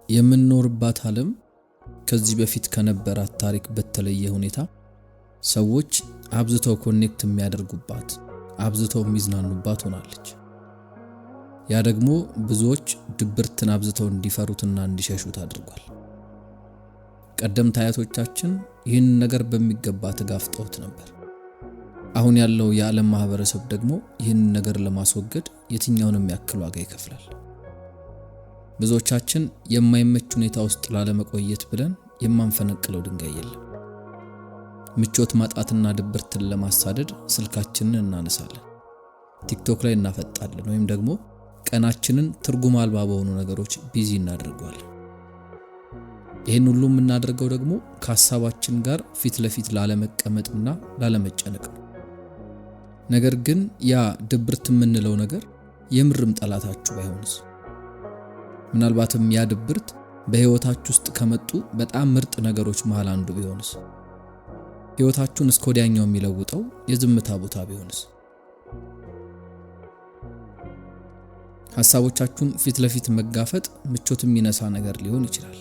የምንኖርባት ዓለም ከዚህ በፊት ከነበራት ታሪክ በተለየ ሁኔታ ሰዎች አብዝተው ኮኔክት የሚያደርጉባት አብዝተው የሚዝናኑባት ሆናለች። ያ ደግሞ ብዙዎች ድብርትን አብዝተው እንዲፈሩትና እንዲሸሹት አድርጓል። ቀደምት አያቶቻችን ይህን ነገር በሚገባ ተጋፍጠውት ነበር። አሁን ያለው የዓለም ማህበረሰብ ደግሞ ይህን ነገር ለማስወገድ የትኛውንም ያክል ዋጋ ይከፍላል። ብዙዎቻችን የማይመች ሁኔታ ውስጥ ላለመቆየት ብለን የማንፈነቅለው ድንጋይ የለም። ምቾት ማጣትና ድብርትን ለማሳደድ ስልካችንን እናነሳለን፣ ቲክቶክ ላይ እናፈጣለን፣ ወይም ደግሞ ቀናችንን ትርጉም አልባ በሆኑ ነገሮች ቢዚ እናደርገዋለን። ይህን ሁሉ የምናደርገው ደግሞ ከሐሳባችን ጋር ፊት ለፊት ላለመቀመጥና ላለመጨነቅ ነው። ነገር ግን ያ ድብርት የምንለው ነገር የምርም ጠላታችሁ ባይሆንስ? ምናልባትም ያ ድብርት በህይወታችሁ ውስጥ ከመጡ በጣም ምርጥ ነገሮች መሃል አንዱ ቢሆንስ? ህይወታችሁን እስከ ወዲያኛው የሚለውጠው የዝምታ ቦታ ቢሆንስ? ሐሳቦቻችሁን ፊት ለፊት መጋፈጥ ምቾት የሚነሳ ነገር ሊሆን ይችላል።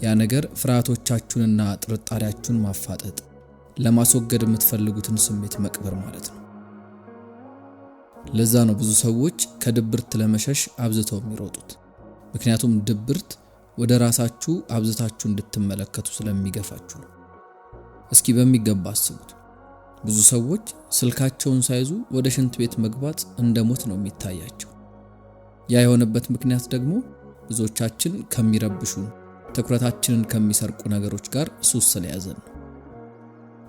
ያ ነገር ፍርሃቶቻችሁንና ጥርጣሬያችሁን ማፋጠጥ፣ ለማስወገድ የምትፈልጉትን ስሜት መቅበር ማለት ነው። ለዛ ነው ብዙ ሰዎች ከድብርት ለመሸሽ አብዝተው የሚሮጡት። ምክንያቱም ድብርት ወደ ራሳችሁ አብዝታችሁ እንድትመለከቱ ስለሚገፋችሁ ነው። እስኪ በሚገባ አስቡት። ብዙ ሰዎች ስልካቸውን ሳይዙ ወደ ሽንት ቤት መግባት እንደሞት ነው የሚታያቸው። ያ የሆነበት ምክንያት ደግሞ ብዙዎቻችን ከሚረብሹን ትኩረታችንን ከሚሰርቁ ነገሮች ጋር ሱስ ስለያዘን ነው።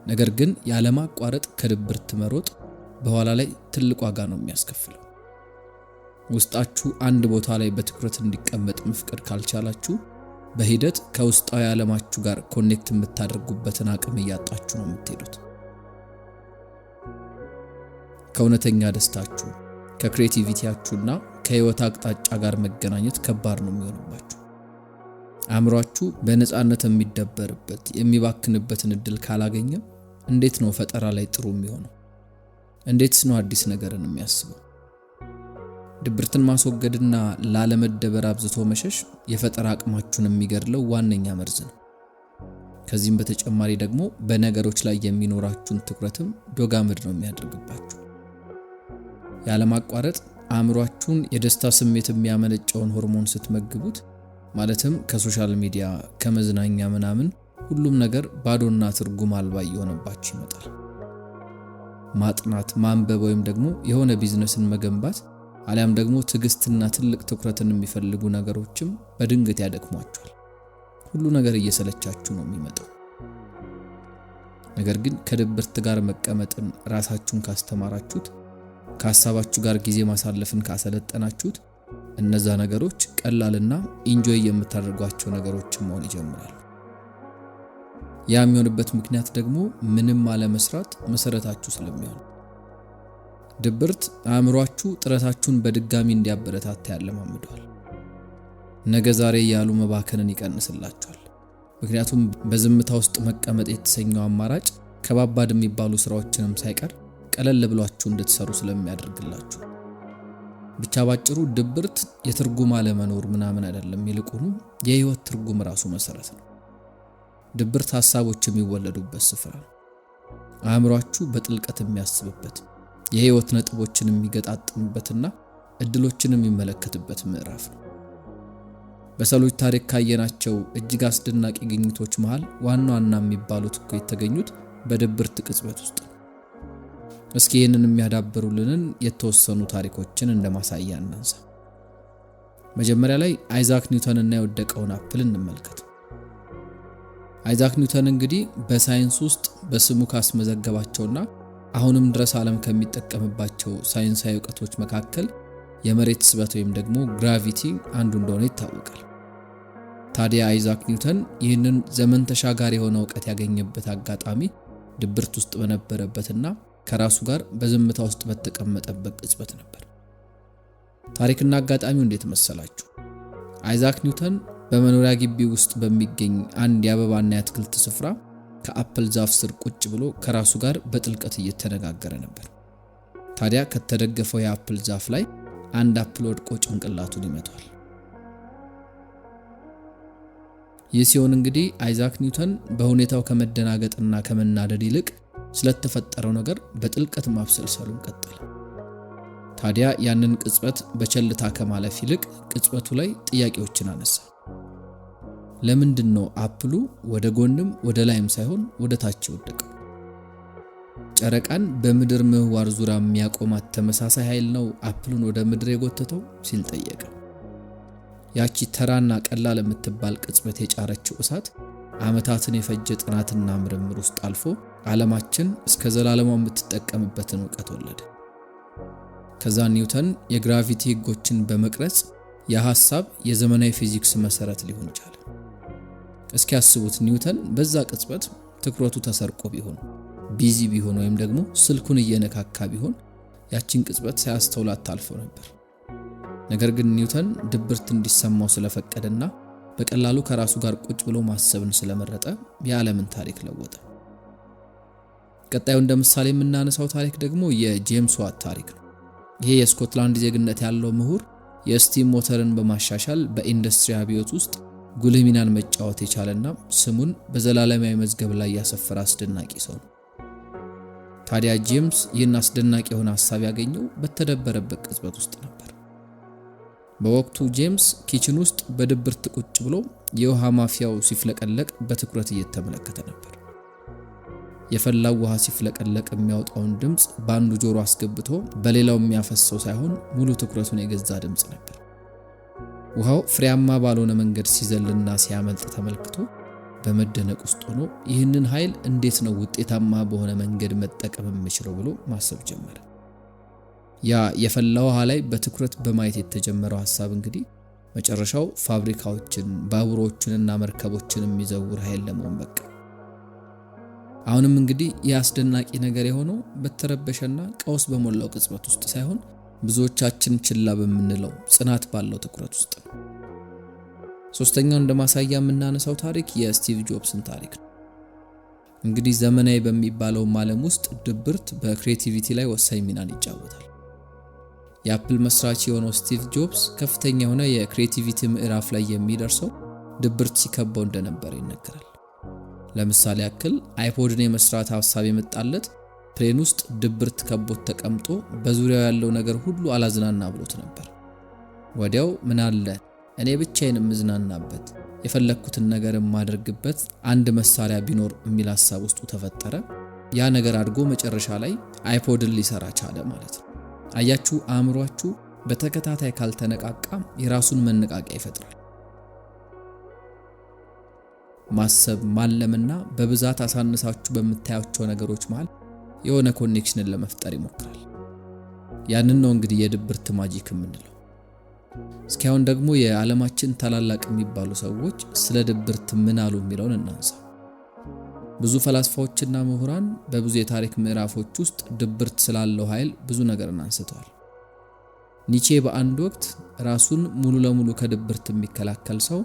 ነገር ግን ያለማቋረጥ ከድብርት መሮጥ በኋላ ላይ ትልቅ ዋጋ ነው የሚያስከፍለው። ውስጣችሁ አንድ ቦታ ላይ በትኩረት እንዲቀመጥ መፍቀድ ካልቻላችሁ በሂደት ከውስጣዊ ዓለማችሁ ጋር ኮኔክት የምታደርጉበትን አቅም እያጣችሁ ነው የምትሄዱት። ከእውነተኛ ደስታችሁ፣ ከክሬቲቪቲያችሁና ከህይወት አቅጣጫ ጋር መገናኘት ከባድ ነው የሚሆንባችሁ። አእምሯችሁ በነፃነት የሚደበርበት የሚባክንበትን እድል ካላገኘ እንዴት ነው ፈጠራ ላይ ጥሩ የሚሆነው? እንዴትስ ነው አዲስ ነገርን የሚያስበው? ድብርትን ማስወገድና ላለመደበር አብዝቶ መሸሽ የፈጠራ አቅማችሁን የሚገድለው ዋነኛ መርዝ ነው። ከዚህም በተጨማሪ ደግሞ በነገሮች ላይ የሚኖራችሁን ትኩረትም ዶጋመድ ነው የሚያደርግባችሁ። ያለማቋረጥ አእምሯችሁን የደስታ ስሜት የሚያመነጨውን ሆርሞን ስትመግቡት፣ ማለትም ከሶሻል ሚዲያ ከመዝናኛ ምናምን ሁሉም ነገር ባዶና ትርጉም አልባ እየሆነባችሁ ይመጣል። ማጥናት፣ ማንበብ ወይም ደግሞ የሆነ ቢዝነስን መገንባት አሊያም ደግሞ ትዕግስትና ትልቅ ትኩረትን የሚፈልጉ ነገሮችም በድንገት ያደክሟችኋል። ሁሉ ነገር እየሰለቻችሁ ነው የሚመጣው። ነገር ግን ከድብርት ጋር መቀመጥን ራሳችሁን ካስተማራችሁት፣ ከሐሳባችሁ ጋር ጊዜ ማሳለፍን ካሰለጠናችሁት እነዛ ነገሮች ቀላልና ኢንጆይ የምታደርጓቸው ነገሮች መሆን ይጀምራሉ። ያ የሚሆንበት ምክንያት ደግሞ ምንም አለመስራት መሰረታችሁ ስለሚሆን። ድብርት አእምሯችሁ ጥረታችሁን በድጋሚ እንዲያበረታታ ያለማምደዋል። ነገ ዛሬ ያሉ መባከንን ይቀንስላችኋል። ምክንያቱም በዝምታ ውስጥ መቀመጥ የተሰኘው አማራጭ ከባባድ የሚባሉ ስራዎችንም ሳይቀር ቀለል ብሏችሁ እንድትሰሩ ስለሚያደርግላችሁ። ብቻ ባጭሩ ድብርት የትርጉም አለመኖር ምናምን አይደለም፣ ይልቁኑ የህይወት ትርጉም ራሱ መሰረት ነው። ድብርት ሐሳቦች የሚወለዱበት ስፍራ ነው። አእምሯችሁ በጥልቀት የሚያስብበት፣ የህይወት ነጥቦችን የሚገጣጥምበትና እድሎችን የሚመለከትበት ምዕራፍ ነው። በሰዎች ታሪክ ካየናቸው እጅግ አስደናቂ ግኝቶች መሃል ዋና የሚባሉት እኮ የተገኙት በድብርት ቅጽበት ውስጥ ነው። እስኪ ይህንን የሚያዳብሩልንን የተወሰኑ ታሪኮችን እንደማሳያ እናንሳ። መጀመሪያ ላይ አይዛክ ኒውተን እና የወደቀውን አፕል እንመልከት። አይዛክ ኒውተን እንግዲህ በሳይንስ ውስጥ በስሙ ካስመዘገባቸውና አሁንም ድረስ ዓለም ከሚጠቀምባቸው ሳይንሳዊ ዕውቀቶች መካከል የመሬት ስበት ወይም ደግሞ ግራቪቲ አንዱ እንደሆነ ይታወቃል። ታዲያ አይዛክ ኒውተን ይህንን ዘመን ተሻጋሪ የሆነ ዕውቀት ያገኘበት አጋጣሚ ድብርት ውስጥ በነበረበትና ከራሱ ጋር በዝምታ ውስጥ በተቀመጠበት ቅጽበት ነበር። ታሪክና አጋጣሚው እንዴት መሰላችሁ? አይዛክ ኒውተን በመኖሪያ ግቢ ውስጥ በሚገኝ አንድ የአበባና የአትክልት ስፍራ ከአፕል ዛፍ ስር ቁጭ ብሎ ከራሱ ጋር በጥልቀት እየተነጋገረ ነበር። ታዲያ ከተደገፈው የአፕል ዛፍ ላይ አንድ አፕል ወድቆ ጭንቅላቱን ይመታል። ይህ ሲሆን እንግዲህ አይዛክ ኒውተን በሁኔታው ከመደናገጥና ከመናደድ ይልቅ ስለተፈጠረው ነገር በጥልቀት ማብሰልሰሉን ቀጠለ። ታዲያ ያንን ቅጽበት በቸልታ ከማለፍ ይልቅ ቅጽበቱ ላይ ጥያቄዎችን አነሳ። ለምንድነው አፕሉ ወደ ጎንም ወደ ላይም ሳይሆን ወደ ታች ወደቀው? ጨረቃን በምድር ምህዋር ዙሪያ የሚያቆማት ተመሳሳይ ኃይል ነው አፕሉን ወደ ምድር የጎተተው ሲል ጠየቀ። ያቺ ተራና ቀላል የምትባል ቅጽበት የጫረችው እሳት ዓመታትን የፈጀ ጥናትና ምርምር ውስጥ አልፎ ዓለማችን እስከ ዘላለሙ የምትጠቀምበትን ዕውቀት ወለደ። ከዛ ኒውተን የግራቪቲ ህጎችን በመቅረጽ የሐሳብ የዘመናዊ ፊዚክስ መሰረት ሊሆን ቻለ። እስኪ ያስቡት ኒውተን በዛ ቅጽበት ትኩረቱ ተሰርቆ ቢሆን ቢዚ ቢሆን ወይም ደግሞ ስልኩን እየነካካ ቢሆን ያቺን ቅጽበት ሳያስተውላት ታልፎ ነበር። ነገር ግን ኒውተን ድብርት እንዲሰማው ስለፈቀደና በቀላሉ ከራሱ ጋር ቁጭ ብሎ ማሰብን ስለመረጠ የዓለምን ታሪክ ለወጠ። ቀጣዩ እንደምሳሌ የምናነሳው ታሪክ ደግሞ የጄምስ ዋት ታሪክ ነው። ይሄ የስኮትላንድ ዜግነት ያለው ምሁር የስቲም ሞተርን በማሻሻል በኢንዱስትሪ አብዮት ውስጥ ጉልህ ሚናን መጫወት የቻለና ስሙን በዘላለማዊ መዝገብ ላይ ያሰፈረ አስደናቂ ሰው ነው። ታዲያ ጄምስ ይህን አስደናቂ የሆነ ሐሳብ ያገኘው በተደበረበት ቅጽበት ውስጥ ነበር። በወቅቱ ጄምስ ኪችን ውስጥ በድብርት ቁጭ ብሎ የውሃ ማፊያው ሲፍለቀለቅ በትኩረት እየተመለከተ ነበር። የፈላው ውሃ ሲፍለቀለቅ የሚያወጣውን ድምጽ በአንዱ ጆሮ አስገብቶ በሌላው የሚያፈሰው ሳይሆን ሙሉ ትኩረቱን የገዛ ድምጽ ነበር። ውሃው ፍሬያማ ባልሆነ መንገድ ሲዘልና ሲያመልጥ ተመልክቶ በመደነቅ ውስጥ ሆኖ ይህንን ኃይል እንዴት ነው ውጤታማ በሆነ መንገድ መጠቀም የምችለው ብሎ ማሰብ ጀመረ። ያ የፈላው ውሃ ላይ በትኩረት በማየት የተጀመረው ሐሳብ እንግዲህ መጨረሻው ፋብሪካዎችን፣ ባቡሮችንና መርከቦችን የሚዘውር ኃይል ለመሆን በቃ። አሁንም እንግዲህ ያስደናቂ ነገር የሆነው በተረበሸና ቀውስ በሞላው ቅጽበት ውስጥ ሳይሆን ብዙዎቻችን ችላ በምንለው ጽናት ባለው ትኩረት ውስጥ ነው። ሶስተኛው እንደማሳያ የምናነሳው ታሪክ የስቲቭ ጆብስን ታሪክ ነው። እንግዲህ ዘመናዊ በሚባለው ዓለም ውስጥ ድብርት በክሪኤቲቪቲ ላይ ወሳኝ ሚናን ይጫወታል። የአፕል መስራች የሆነው ስቲቭ ጆብስ ከፍተኛ የሆነ የክሪኤቲቪቲ ምዕራፍ ላይ የሚደርሰው ድብርት ሲከበው እንደነበር ይነገራል። ለምሳሌ ያክል አይፖድን የመስራት ሐሳብ የመጣለት ፕሌን ውስጥ ድብርት ከቦት ተቀምጦ በዙሪያው ያለው ነገር ሁሉ አላዝናና ብሎት ነበር። ወዲያው ምን አለ እኔ ብቻዬን ምዝናናበት የፈለኩትን ነገር ማድረግበት አንድ መሳሪያ ቢኖር የሚል ሐሳብ ውስጡ ተፈጠረ። ያ ነገር አድጎ መጨረሻ ላይ አይፖድን ሊሰራ ቻለ ማለት ነው። አያችሁ፣ አእምሯችሁ በተከታታይ ካልተነቃቃ የራሱን መነቃቂያ ይፈጥራል። ማሰብ ማለምና በብዛት አሳንሳችሁ በምታያቸው ነገሮች መሃል የሆነ ኮኔክሽንን ለመፍጠር ይሞክራል። ያንን ነው እንግዲህ የድብርት ማጂክ የምንለው። እስኪያውን ደግሞ የዓለማችን ታላላቅ የሚባሉ ሰዎች ስለ ድብርት ምን አሉ የሚለውን እናንሳ። ብዙ ፈላስፋዎችና ምሁራን በብዙ የታሪክ ምዕራፎች ውስጥ ድብርት ስላለው ኃይል ብዙ ነገርን አንስተዋል። ኒቼ በአንድ ወቅት ራሱን ሙሉ ለሙሉ ከድብርት የሚከላከል ሰው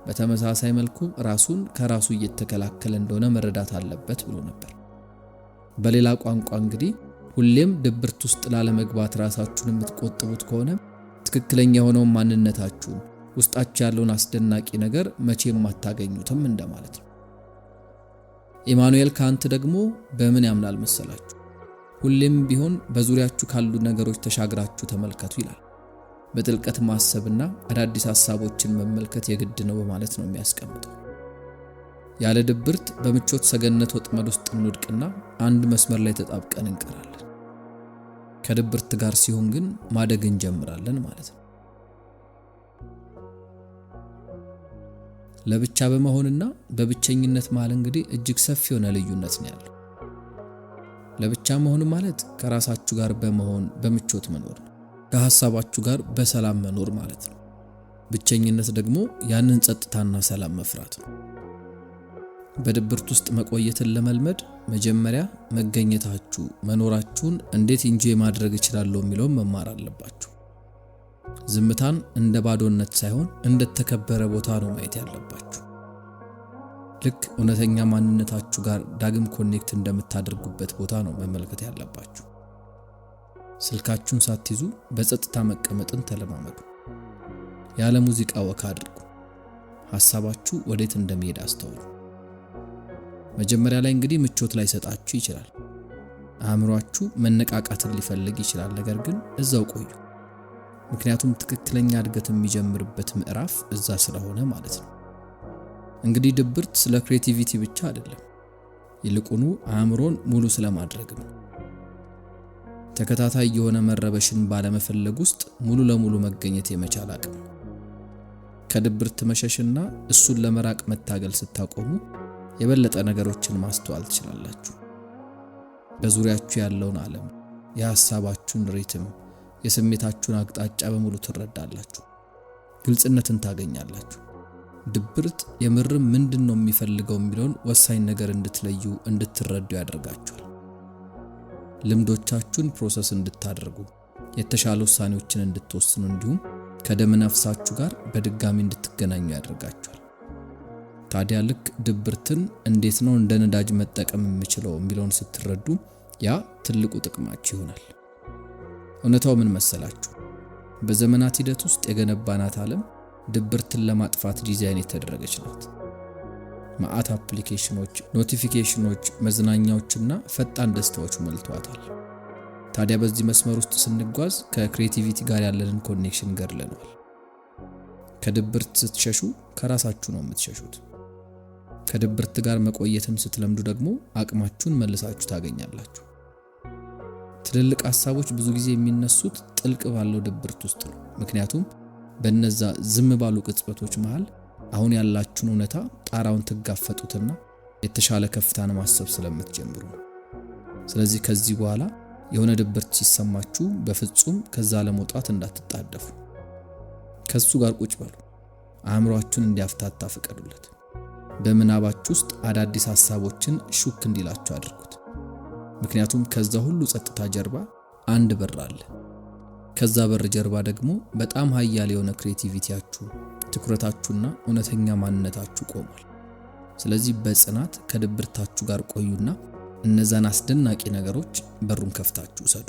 በተመሳሳይ መልኩ ራሱን ከራሱ እየተከላከለ እንደሆነ መረዳት አለበት ብሎ ነበር። በሌላ ቋንቋ እንግዲህ ሁሌም ድብርት ውስጥ ላለመግባት ራሳችሁን የምትቆጥቡት ከሆነ ትክክለኛ የሆነው ማንነታችሁን ውስጣችሁ ያለውን አስደናቂ ነገር መቼም አታገኙትም እንደማለት ነው። ኢማኑኤል ካንት ደግሞ በምን ያምናል መሰላችሁ? ሁሌም ቢሆን በዙሪያችሁ ካሉ ነገሮች ተሻግራችሁ ተመልከቱ ይላል። በጥልቀት ማሰብና አዳዲስ ሐሳቦችን መመልከት የግድ ነው በማለት ነው የሚያስቀምጠው። ያለ ድብርት በምቾት ሰገነት ወጥመድ ውስጥ እንወድቅና አንድ መስመር ላይ ተጣብቀን እንቀራለን። ከድብርት ጋር ሲሆን ግን ማደግ እንጀምራለን ማለት ነው። ለብቻ በመሆንና በብቸኝነት መሃል እንግዲህ እጅግ ሰፊ የሆነ ልዩነት ነው ያለው። ለብቻ መሆን ማለት ከራሳችሁ ጋር በመሆን በምቾት መኖር ነው። ከሐሳባችሁ ጋር በሰላም መኖር ማለት ነው። ብቸኝነት ደግሞ ያንን ጸጥታና ሰላም መፍራት ነው። በድብርት ውስጥ መቆየትን ለመልመድ መጀመሪያ መገኘታችሁ መኖራችሁን እንዴት ኢንጆይ ማድረግ እችላለሁ የሚለውን መማር አለባችሁ። ዝምታን እንደ ባዶነት ሳይሆን እንደ ተከበረ ቦታ ነው ማየት ያለባችሁ። ልክ እውነተኛ ማንነታችሁ ጋር ዳግም ኮኔክት እንደምታደርጉበት ቦታ ነው መመልከት ያለባችሁ። ስልካችሁን ሳትይዙ በጸጥታ መቀመጥን ተለማመዱ። ያለ ሙዚቃ ወክ አድርጉ። ሐሳባችሁ ወዴት እንደሚሄድ አስተውሉ። መጀመሪያ ላይ እንግዲህ ምቾት ላይ ሰጣችሁ ይችላል። አእምሯችሁ መነቃቃትን ሊፈልግ ይችላል። ነገር ግን እዛው ቆዩ። ምክንያቱም ትክክለኛ እድገት የሚጀምርበት ምዕራፍ እዛ ስለሆነ ማለት ነው። እንግዲህ ድብርት ስለ ክሬቲቪቲ ብቻ አይደለም፣ ይልቁኑ አእምሮን ሙሉ ስለማድረግም ነው። ተከታታይ የሆነ መረበሽን ባለመፈለግ ውስጥ ሙሉ ለሙሉ መገኘት የመቻል አቅም። ከድብርት መሸሽና እሱን ለመራቅ መታገል ስታቆሙ የበለጠ ነገሮችን ማስተዋል ትችላላችሁ። በዙሪያችሁ ያለውን ዓለም፣ የሐሳባችሁን ሪትም፣ የስሜታችሁን አቅጣጫ በሙሉ ትረዳላችሁ። ግልጽነትን ታገኛላችሁ። ድብርት የምርም ምንድነው የሚፈልገው የሚለውን ወሳኝ ነገር እንድትለዩ እንድትረዱ ያደርጋችኋል። ልምዶቻችሁን ፕሮሰስ እንድታደርጉ፣ የተሻለ ውሳኔዎችን እንድትወስኑ እንዲሁም ከደመነፍሳችሁ ጋር በድጋሚ እንድትገናኙ ያደርጋችኋል። ታዲያ ልክ ድብርትን እንዴት ነው እንደ ነዳጅ መጠቀም የምችለው የሚለውን ስትረዱ ያ ትልቁ ጥቅማችሁ ይሆናል። እውነታው ምን መሰላችሁ? በዘመናት ሂደት ውስጥ የገነባናት ዓለም ድብርትን ለማጥፋት ዲዛይን የተደረገች ናት። ማአት አፕሊኬሽኖች፣ ኖቲፊኬሽኖች፣ መዝናኛዎችና ፈጣን ደስታዎች ሞልተዋታል። ታዲያ በዚህ መስመር ውስጥ ስንጓዝ ከክሬቲቪቲ ጋር ያለንን ኮኔክሽን ገድለናል። ከድብርት ስትሸሹ ከራሳችሁ ነው የምትሸሹት። ከድብርት ጋር መቆየትን ስትለምዱ ደግሞ አቅማችሁን መልሳችሁ ታገኛላችሁ። ትልልቅ ሐሳቦች ብዙ ጊዜ የሚነሱት ጥልቅ ባለው ድብርት ውስጥ ነው። ምክንያቱም በእነዛ ዝም ባሉ ቅጽበቶች መሃል አሁን ያላችሁን እውነታ ጣራውን ትጋፈጡትና የተሻለ ከፍታን ማሰብ ስለምትጀምሩ ነው። ስለዚህ ከዚህ በኋላ የሆነ ድብርት ሲሰማችሁ በፍጹም ከዛ ለመውጣት እንዳትጣደፉ። ከሱ ጋር ቁጭ በሉ። አእምሯችሁን እንዲያፍታታ ፍቀዱለት። በምናባችሁ ውስጥ አዳዲስ ሐሳቦችን ሹክ እንዲላችሁ አድርጉት። ምክንያቱም ከዛ ሁሉ ጸጥታ ጀርባ አንድ በር አለ። ከዛ በር ጀርባ ደግሞ በጣም ኃያል የሆነ ክሬቲቪቲያችሁ፣ ትኩረታችሁና እውነተኛ ማንነታችሁ ቆሟል። ስለዚህ በጽናት ከድብርታችሁ ጋር ቆዩና እነዛን አስደናቂ ነገሮች በሩን ከፍታችሁ ሰዱ።